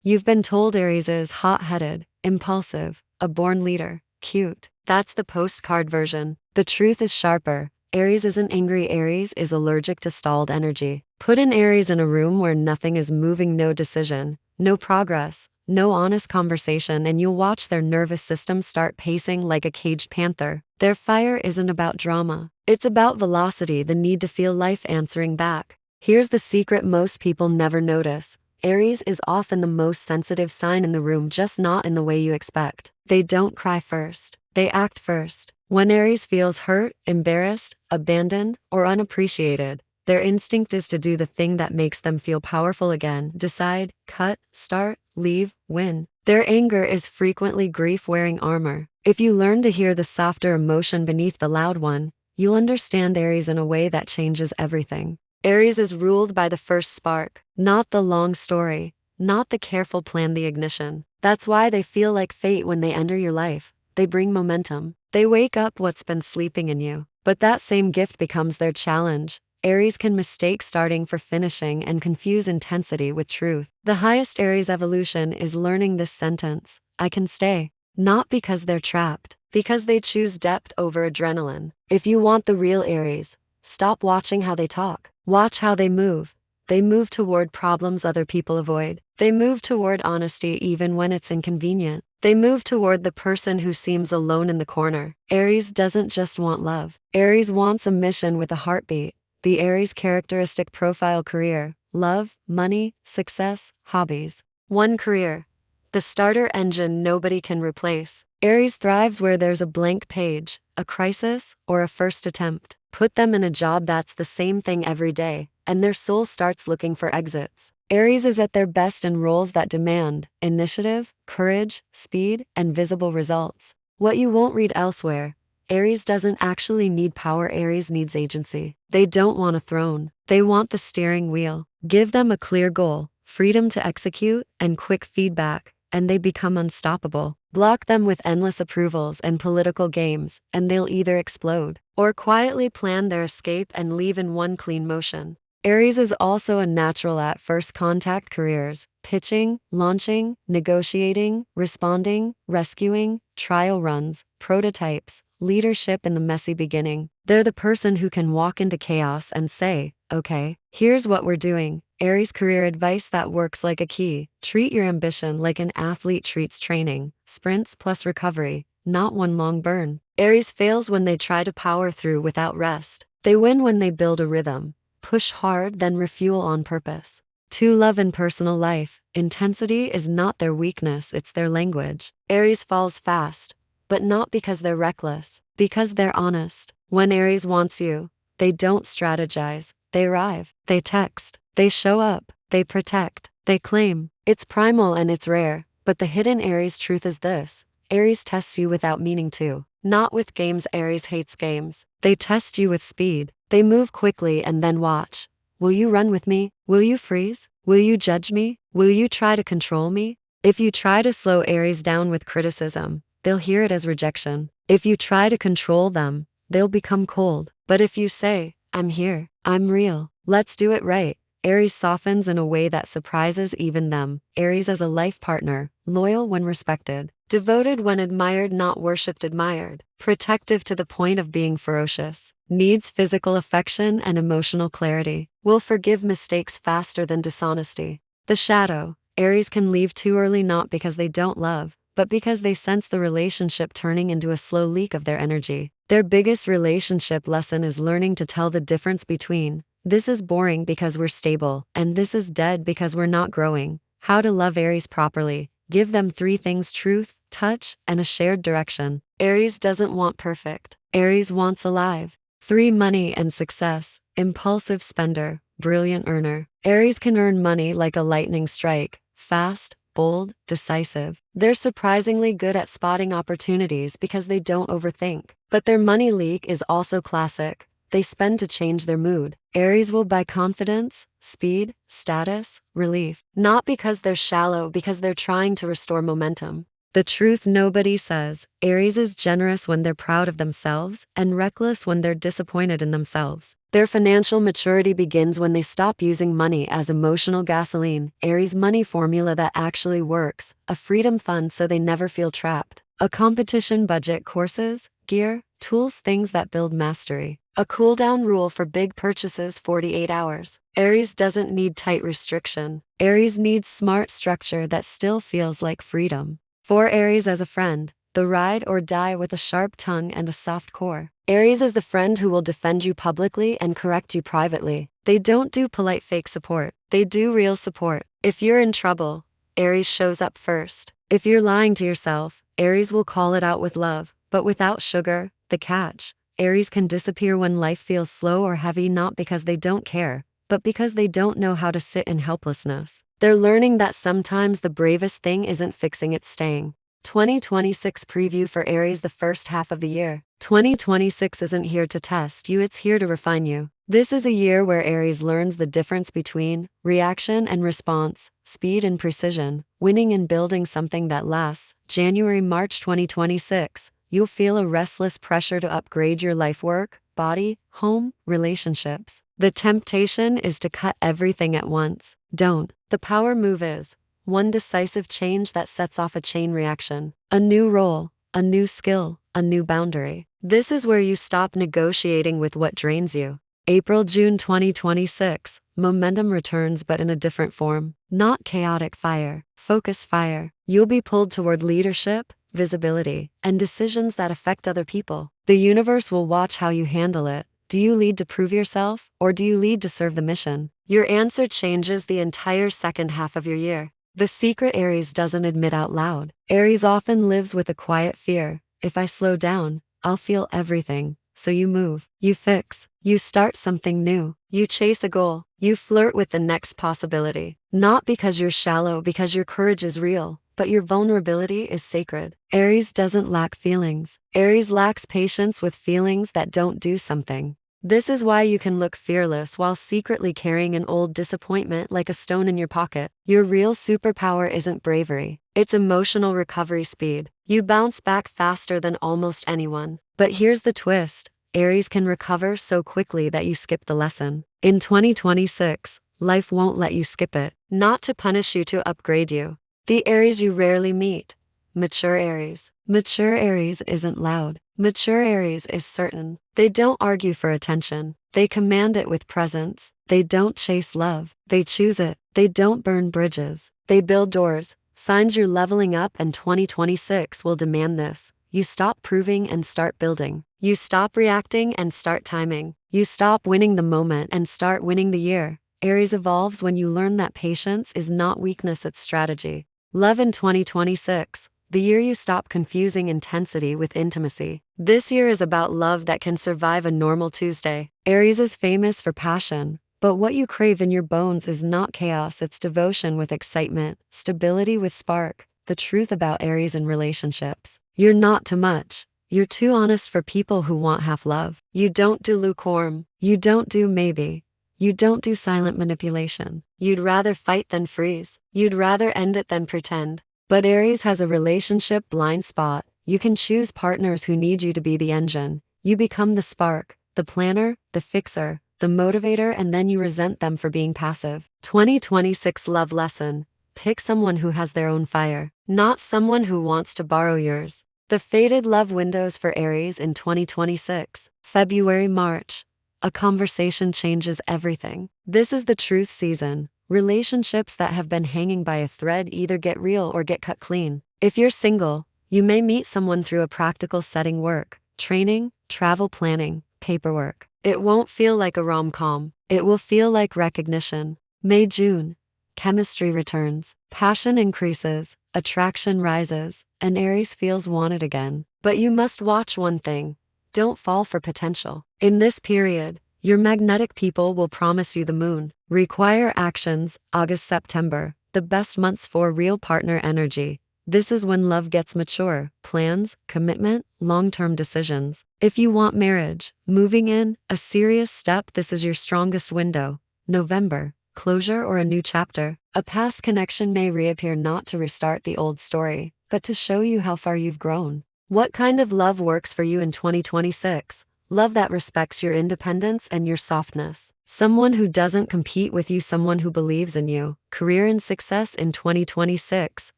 You've been told Aries is hot-headed, impulsive, a born leader, cute. That's the postcard version. The truth is sharper. Aries isn't angry. Aries is allergic to stalled energy. Put an Aries in a room where nothing is moving, no decision, no progress, no honest conversation, and you'll watch their nervous system start pacing like a caged panther. Their fire isn't about drama. It's about velocity, the need to feel life answering back. Here's the secret most people never notice. Aries is often the most sensitive sign in the room, just not in the way you expect. They don't cry first. They act first. When Aries feels hurt, embarrassed, abandoned, or unappreciated, their instinct is to do the thing that makes them feel powerful again. Decide, cut, start, leave, win. Their anger is frequently grief wearing armor. If you learn to hear the softer emotion beneath the loud one, you'll understand Aries in a way that changes everything. Aries is ruled by the first spark, not the long story, not the careful plan, the ignition. That's why they feel like fate when they enter your life. They bring momentum. They wake up what's been sleeping in you. But that same gift becomes their challenge. Aries can mistake starting for finishing and confuse intensity with truth. The highest Aries evolution is learning this sentence: I can stay. Not because they're trapped, because they choose depth over adrenaline. If you want the real Aries, stop watching how they talk. Watch how they move. They move toward problems other people avoid. They move toward honesty even when it's inconvenient. They move toward the person who seems alone in the corner. Aries doesn't just want love. Aries wants a mission with a heartbeat. The Aries characteristic profile: career, love, money, success, hobbies. 1. Career. The starter engine nobody can replace. Aries thrives where there's a blank page, a crisis, or a first attempt. Put them in a job that's the same thing every day, and their soul starts looking for exits. Aries is at their best in roles that demand initiative, courage, speed, and visible results. What you won't read elsewhere: Aries doesn't actually need power. Aries needs agency. They don't want a throne. They want the steering wheel. Give them a clear goal, freedom to execute, and quick feedback, and they become unstoppable. Block them with endless approvals and political games, and they'll either explode or quietly plan their escape and leave in one clean motion. Aries is also a natural at first contact: careers, pitching, launching, negotiating, responding, rescuing, trial runs, prototypes, leadership in the messy beginning. They're the person who can walk into chaos and say, okay, here's what we're doing. Aries career advice that works like a key: treat your ambition like an athlete treats training, sprints plus recovery, not one long burn. Aries fails when they try to power through without rest. They win when they build a rhythm, push hard, then refuel on purpose. 2. Love and personal life. Intensity is not their weakness, it's their language. Aries falls fast, but not because they're reckless, because they're honest. When Aries wants you, they don't strategize, they arrive, they text, they show up, they protect, they claim. It's primal and it's rare, but the hidden Aries truth is this: Aries tests you without meaning to. Not with games. Aries hates games. They test you with speed. They move quickly and then watch. Will you run with me? Will you freeze? Will you judge me? Will you try to control me? If you try to slow Aries down with criticism, they'll hear it as rejection. If you try to control them, they'll become cold. But if you say, I'm here, I'm real, let's do it right, Aries softens in a way that surprises even them. Aries as a life partner: loyal when respected, devoted when admired, not worshipped, admired, protective to the point of being ferocious, needs physical affection and emotional clarity, will forgive mistakes faster than dishonesty. The shadow. Aries can leave too early, not because they don't love, but because they sense the relationship turning into a slow leak of their energy. Their biggest relationship lesson is learning to tell the difference between this is boring because we're stable and this is dead because we're not growing. How to love Aries properly. Give them 3 things: truth, touch, and a shared direction. Aries doesn't want perfect. Aries wants alive. 3. Money and success. Impulsive spender, brilliant earner. Aries can earn money like a lightning strike, fast, bold, decisive. They're surprisingly good at spotting opportunities because they don't overthink. But their money leak is also classic. They spend to change their mood. Aries will buy confidence, speed, status, relief. Not because they're shallow, because they're trying to restore momentum. The truth nobody says. Aries is generous when they're proud of themselves and reckless when they're disappointed in themselves. Their financial maturity begins when they stop using money as emotional gasoline. Aries money formula that actually works. A freedom fund so they never feel trapped. A competition budget, courses, gear, tools, things that build mastery. A cool down rule for big purchases, 48 hours. Aries doesn't need tight restriction. Aries needs smart structure that still feels like freedom. For Aries as a friend, the ride or die with a sharp tongue and a soft core. Aries is the friend who will defend you publicly and correct you privately. They don't do polite fake support. They do real support. If you're in trouble, Aries shows up first. If you're lying to yourself, Aries will call it out with love, but without sugar. The catch: Aries can disappear when life feels slow or heavy, not because they don't care, but because they don't know how to sit in helplessness. They're learning that sometimes the bravest thing isn't fixing, it's staying. 2026 preview for Aries, the first half of the year. 2026 isn't here to test you, it's here to refine you. This is a year where Aries learns the difference between reaction and response, speed and precision, winning and building something that lasts. January-March 2026, you'll feel a restless pressure to upgrade your life, work, body, home, relationships. The temptation is to cut everything at once. Don't. The power move is one decisive change that sets off a chain reaction. A new role, a new skill, a new boundary. This is where you stop negotiating with what drains you. April-June 2026, momentum returns but in a different form. Not chaotic fire, focus fire. You'll be pulled toward leadership, visibility, and decisions that affect other people. The universe will watch how you handle it. Do you lead to prove yourself, or do you lead to serve the mission? Your answer changes the entire second half of your year. The secret Aries doesn't admit out loud. Aries often lives with a quiet fear. If I slow down, I'll feel everything. So you move, you fix, you start something new, you chase a goal, you flirt with the next possibility. Not because you're shallow, because your courage is real, but your vulnerability is sacred. Aries doesn't lack feelings. Aries lacks patience with feelings that don't do something. This is why you can look fearless while secretly carrying an old disappointment like a stone in your pocket. Your real superpower isn't bravery, it's emotional recovery speed. You bounce back faster than almost anyone. But here's the twist: Aries can recover so quickly that you skip the lesson. In 2026, life won't let you skip it. Not to punish you, to upgrade you. The Aries you rarely meet. Mature Aries. Mature Aries isn't loud. Mature Aries is certain. They don't argue for attention. They command it with presence. They don't chase love. They choose it. They don't burn bridges. They build doors. Signs you're leveling up, and 2026 will demand this. You stop proving and start building. You stop reacting and start timing. You stop winning the moment and start winning the year. Aries evolves when you learn that patience is not weakness, it's strategy. Love in 2026, the year you stop confusing intensity with intimacy. This year is about love that can survive a normal Tuesday. Aries is famous for passion, but what you crave in your bones is not chaos, it's devotion with excitement, stability with spark. The truth about Aries in relationships: you're not too much. You're too honest for people who want half love. You don't do lukewarm. You don't do maybe. You don't do silent manipulation. You'd rather fight than freeze. You'd rather end it than pretend. But Aries has a relationship blind spot. You can choose partners who need you to be the engine. You become the spark, the planner, the fixer, the motivator, and then you resent them for being passive. 2026 love lesson: pick someone who has their own fire, not someone who wants to borrow yours. The faded love windows for Aries in 2026. February-March. A conversation changes everything. This is the truth season. Relationships that have been hanging by a thread either get real or get cut clean. If you're single, you may meet someone through a practical setting: work, training, travel planning, paperwork. It won't feel like a rom-com. It will feel like recognition. May-June. Chemistry returns. Passion increases. Attraction rises. And Aries feels wanted again. But you must watch one thing: don't fall for potential. In this period, your magnetic people will promise you the moon. Require actions. August-September, the best months for real partner energy. This is when love gets mature: plans, commitment, long-term decisions. If you want marriage, moving in, a serious step, this is your strongest window. November, closure or a new chapter. A past connection may reappear, not to restart the old story, but to show you how far you've grown. What kind of love works for you in 2026? Love that respects your independence and your softness. Someone who doesn't compete with you, someone who believes in you. Career and success in 2026,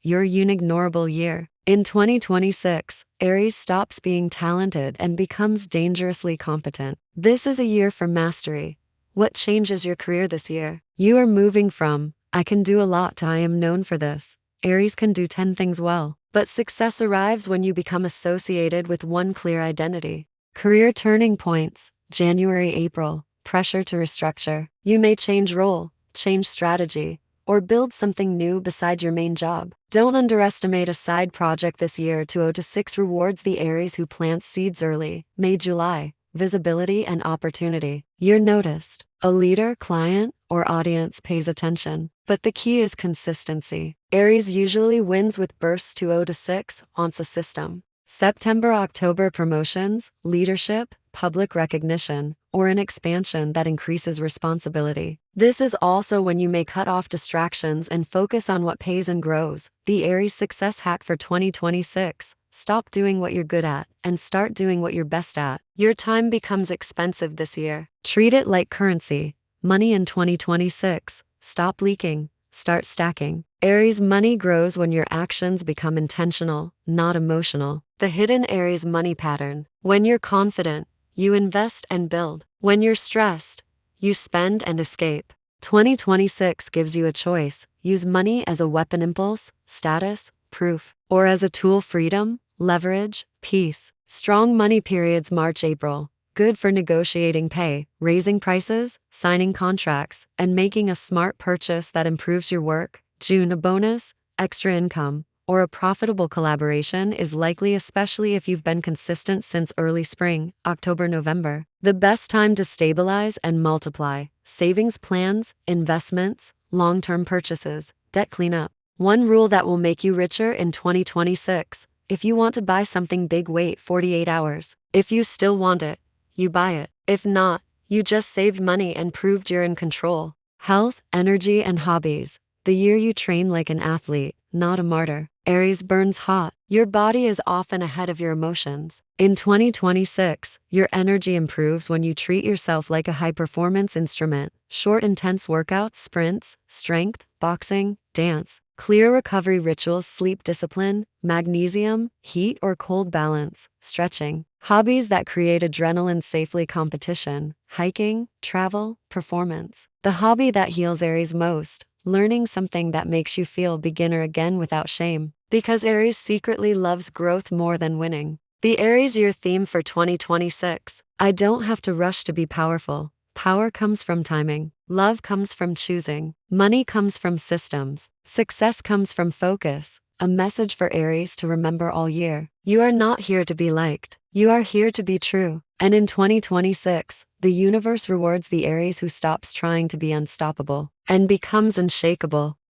your unignorable year. In 2026, Aries stops being talented and becomes dangerously competent. This is a year for mastery. What changes your career this year? You are moving from, I can do a lot, to I am known for this. Aries can do 10 things well, but success arrives when you become associated with one clear identity. Career turning points, January-April, pressure to restructure. You may change role, change strategy, or build something new beside your main job. Don't underestimate a side project this year. 2 to 6 rewards the Aries who plants seeds early. May-July, visibility and opportunity. You're noticed. A leader, client, or audience pays attention. But the key is consistency. Aries usually wins with bursts. 2 to 6 once a system. September-October promotions, leadership, public recognition, or an expansion that increases responsibility. This is also when you may cut off distractions and focus on what pays and grows. The Aries success hack for 2026. Stop doing what you're good at and start doing what you're best at. Your time becomes expensive this year. Treat it like currency. Money in 2026. Stop leaking. Start stacking. Aries money grows when your actions become intentional, not emotional. The hidden Aries money pattern. When you're confident, you invest and build. When you're stressed, you spend and escape. 2026 gives you a choice. Use money as a weapon, impulse, status, proof, or as a tool, freedom, leverage, peace. Strong money periods, March-April. Good for negotiating pay, raising prices, signing contracts, and making a smart purchase that improves your work. June, a bonus, extra income, or a profitable collaboration is likely, especially if you've been consistent since early spring. October-November. The best time to stabilize and multiply. Savings plans, investments, long-term purchases, debt cleanup. One rule that will make you richer in 2026. If you want to buy something big, wait 48 hours. If you still want it, you buy it. If not, you just saved money and proved you're in control. Health, energy, and hobbies. The year you train like an athlete, not a martyr. Aries burns hot. Your body is often ahead of your emotions. In 2026, your energy improves when you treat yourself like a high-performance instrument. Short, intense workouts, sprints, strength, boxing, dance. Clear recovery rituals, sleep discipline, magnesium, heat or cold balance, stretching. Hobbies that create adrenaline safely, competition, hiking, travel, performance. The hobby that heals Aries most. Learning something that makes you feel beginner again without shame. Because Aries secretly loves growth more than winning. The Aries year theme for 2026. I don't have to rush to be powerful. Power comes from timing. Love comes from choosing. Money comes from systems. Success comes from focus. A message for Aries to remember all year. You are not here to be liked. You are here to be true. And in 2026, the universe rewards the Aries who stops trying to be unstoppable and becomes unshakable.